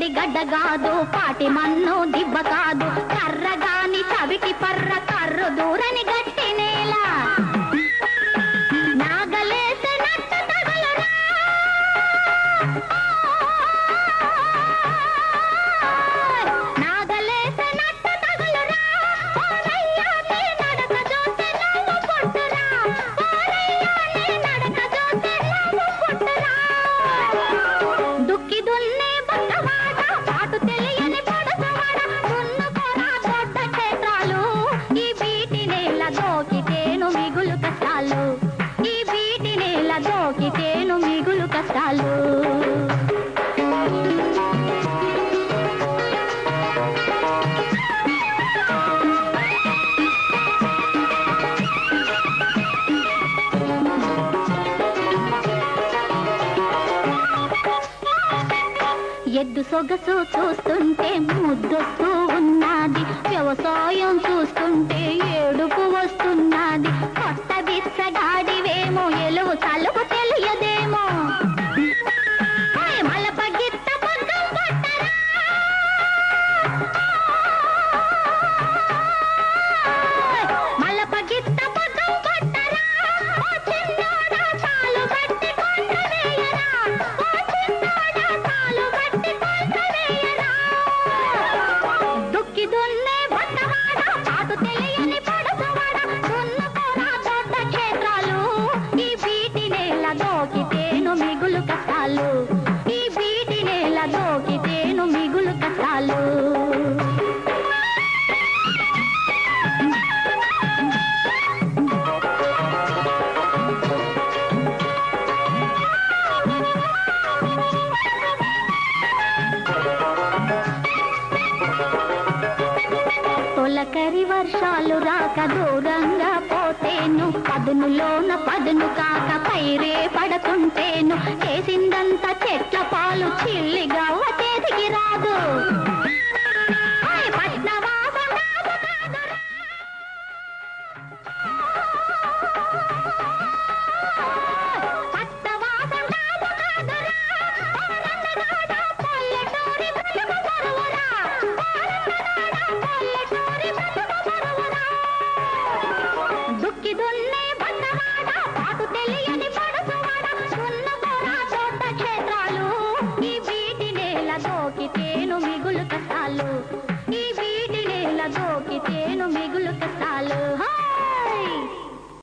పుట్టడి గడ్డగాదు పాటి మన్ను దిబ్బ కాదు కర్రగాని చవిటి పర్ర కర్రు దూరని గట్టి నేల నాగలేసే నట్ట తగలరా నాగలేసే నట్ట తగలరా ఓరయ్యా నీ నడక చూస్తే నవ్వు పుట్టురా ఓరయ్యా నీ నడక చూస్తే నవ్వు పుట్టురా దుక్కి దున్నే బట్టవాడ పాటు తెలియని పడసవాడ దున్నుకోరా దొడ్డ క్షేత్రాలు ఈ బీటి నేల దోకితేను మిగులు కష్టాలు ఈ బీటి నేల దోకితేను మిగులు కష్టాలు ఎద్దు సొగసు చూస్తుంటే ముద్దొస్తూ ఉన్నది వ్యవసాయం చూస్తుంటే ఏడుపు వస్తున్నది కొత్త బిచ్చగాడివేమో ఎలుగు చలుగు తెలియదేమో మలప గిత్త పగ్గం పట్టరా మలప గిత్త పగ్గం పట్టరా ఓ చిన్నోడా చాలు బట్టి కొండ వేయరా ఓ చిన్నోడా చాలు బట్టి కొండ వేయరా దుక్కి దున్నే బట్టవాడ పాటు తెలియని పడసవాడ దున్నుకోరా దొడ్డ క్షేత్రాలు ఈ బీటి నేల దోకితేను మిగులు కష్టాలు ఈ బీటి నేల దోకితేను మిగులు కష్టాలు తొలకరి వర్షాలు రాక దూరంగా పోతేను పదునులోన పదును కాక పైరే పడుతుంటేను చేసిందంతా చెట్ల పాలు చిల్లిగవ్వ చేతికి రాదు పట్నవాసం రాదు కాదురా. పట్నవాసం రాదు కాదురా. ఓరన్నగాడ పల్లెటూరి బ్రతుకు బరువురా. ఓరన్నగాడ పల్లెటూరి బ్రతుకు బరువురా. దుక్కి దున్న